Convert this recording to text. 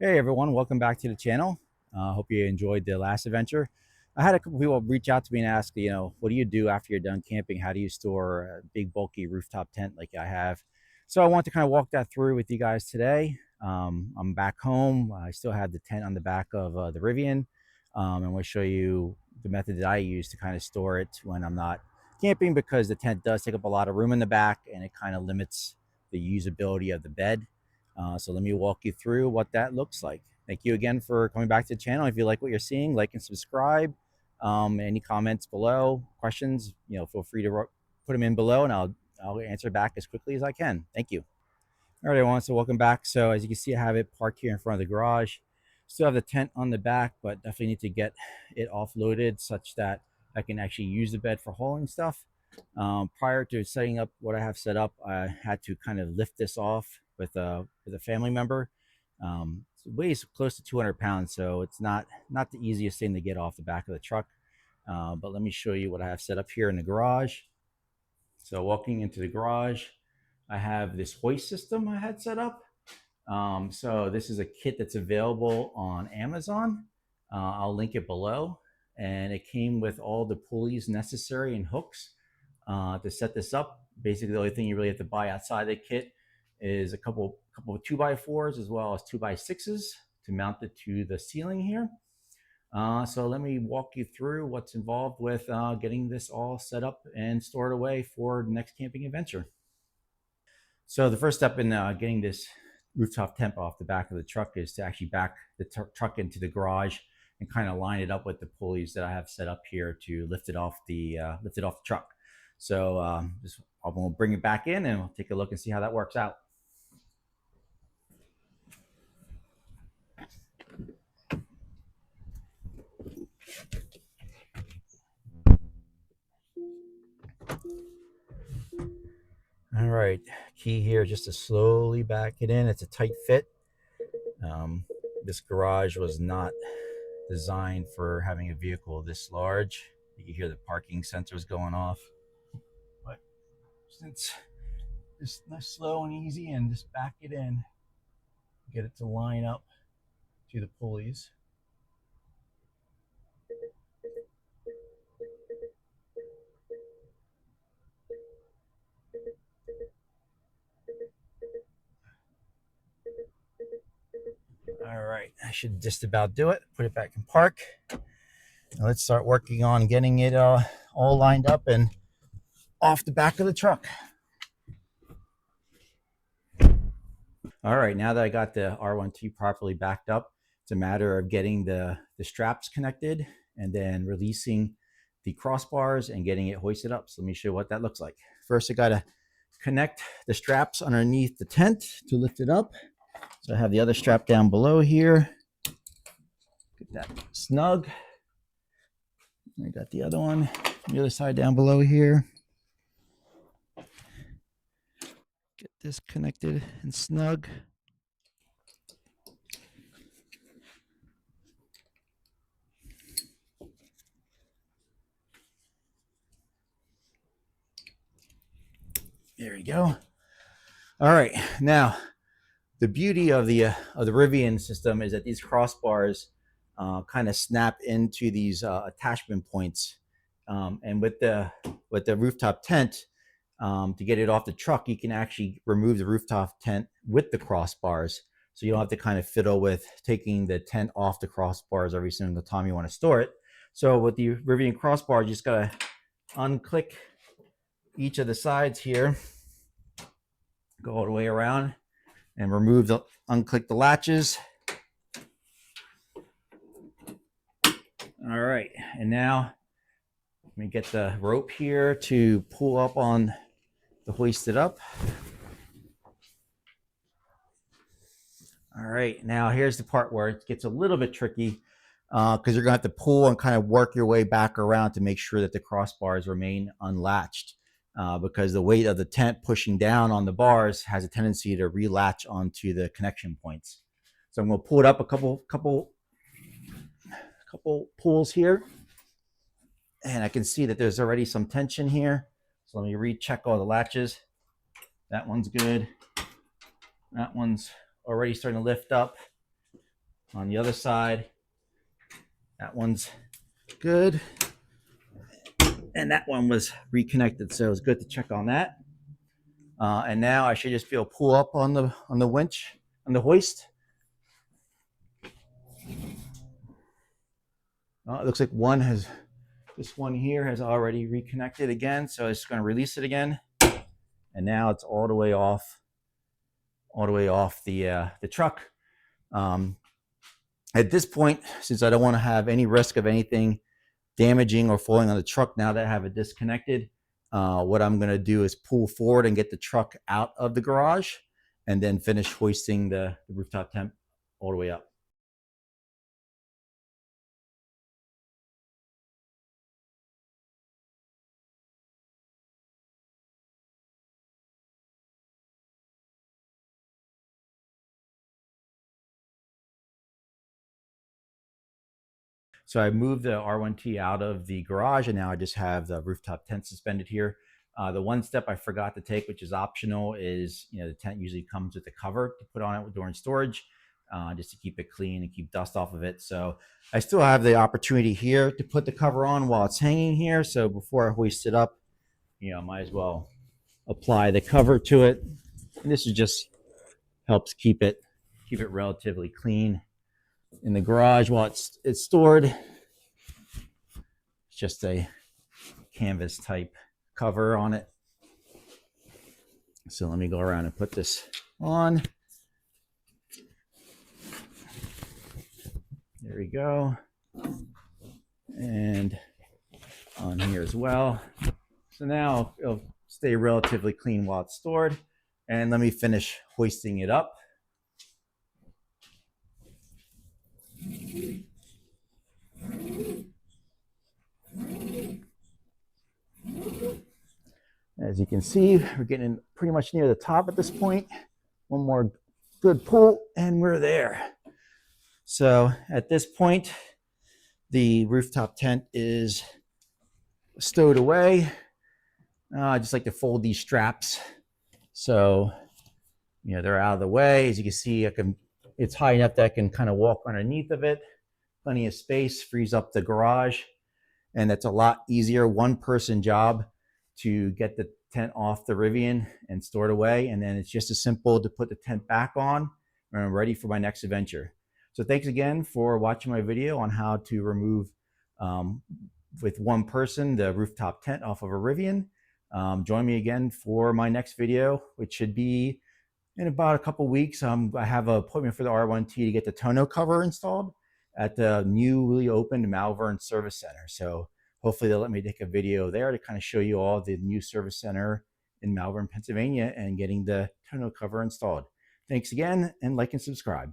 Hey everyone, welcome back to the channel. Hope you enjoyed the last adventure. I had a couple people reach out to me and ask, what do you do after you're done camping? How do you store a big bulky rooftop tent like I have? So I want to kind of walk that through with you guys today. I'm back home. I still have the tent on the back of the Rivian. And we'll show you the method that I use to kind of store it when I'm not camping, because the tent does take up a lot of room in the back and it kind of limits the usability of the bed. So let me walk you through what that looks like. Thank you again for coming back to the channel. If you like what you're seeing, like and subscribe. Any comments below, questions, feel free to put them in below, and I'll answer back as quickly as I can. Thank you. All right, everyone. So welcome back. So as you can see, I have it parked here in front of the garage. Still have the tent on the back, but definitely need to get it offloaded such that I can actually use the bed for hauling stuff. Prior to setting up what I have set up, I had to kind of lift this off with a family member. It weighs close to 200 pounds, so it's not the easiest thing to get off the back of the truck. But let me show you what I have set up here in the garage. So walking into the garage, I have this hoist system I had set up. So this is a kit that's available on Amazon. I'll link it below. And it came with all the pulleys necessary and hooks to set this up. Basically, the only thing you really have to buy outside the kit is a couple of 2x4s as well as 2x6s to mount it to the ceiling here. So let me walk you through what's involved with getting this all set up and stored away for the next camping adventure. So the first step in getting this rooftop tent off the back of the truck is to actually back the truck into the garage and kind of line it up with the pulleys that I have set up here to lift it off the truck. So I'm going to bring it back in and we'll take a look and see how that works out. All right, key here just to slowly back it in. It's a tight fit. This garage was not designed for having a vehicle this large. You can hear the parking sensors going off. But since it's nice, slow and easy, and just back it in, get it to line up to the pulleys. All right, I should just about do it. Put it back in park. Now let's start working on getting it all lined up and off the back of the truck. All right, now that I got the R1T properly backed up, it's a matter of getting the straps connected and then releasing the crossbars and getting it hoisted up. So let me show you what that looks like. First, I got to connect the straps underneath the tent to lift it up. So I have the other strap down below here. Get that snug. I got the other one on the other side down below here. Get this connected and snug. There we go. All right, now the beauty of the Rivian system is that these crossbars kind of snap into these attachment points, and with the rooftop tent, to get it off the truck, you can actually remove the rooftop tent with the crossbars, so you don't have to kind of fiddle with taking the tent off the crossbars every single time you want to store it. So with the Rivian crossbar, you just gotta unclick each of the sides here, go all the way around, and unclick the latches. All right, and now let me get the rope here to pull up on the hoisted up. All right, now here's the part where it gets a little bit tricky, because you're gonna have to pull and kind of work your way back around to make sure that the crossbars remain unlatched, because the weight of the tent pushing down on the bars has a tendency to relatch onto the connection points. So I'm gonna pull it up a couple pulls here, and I can see that there's already some tension here. So let me recheck all the latches. That one's good. That one's already starting to lift up. On the other side, that one's good. And that one was reconnected, so it's good to check on that. And now I should just be able to pull up on the winch, on the hoist. It looks like this one here has already reconnected again, so it's going to release it again. And now it's all the way off the truck. At this point, since I don't want to have any risk of anything damaging or falling on the truck now that I have it disconnected, what I'm going to do is pull forward and get the truck out of the garage and then finish hoisting the rooftop tent all the way up. So I moved the R1T out of the garage, and now I just have the rooftop tent suspended here. The one step I forgot to take, which is optional, is the tent usually comes with a cover to put on it during storage, just to keep it clean and keep dust off of it. So I still have the opportunity here to put the cover on while it's hanging here. So before I hoist it up, might as well apply the cover to it. And this is just helps keep it relatively clean in the garage while it's stored. It's just a canvas type cover on it. So let me go around and put this on. There we go. And on here as well. So now it'll stay relatively clean while it's stored. And let me finish hoisting it up. As you can see, we're getting pretty much near the top at this point. One more good pull and we're there. So at this point, the rooftop tent is stowed away. I just like to fold these straps so they're out of the way. As you can see, it's high enough that I can kind of walk underneath of it. Plenty of space, frees up the garage, and that's a lot easier one-person job to get the tent off the Rivian and store it away. And then it's just as simple to put the tent back on when I'm ready for my next adventure. So thanks again for watching my video on how to remove, with one person, the rooftop tent off of a Rivian. Join me again for my next video, which should be in about a couple weeks. I have an appointment for the R1T to get the tonneau cover installed at the newly opened Malvern Service Center. So hopefully they'll let me take a video there to kind of show you all the new service center in Malvern, Pennsylvania, and getting the tonneau cover installed. Thanks again, and like and subscribe.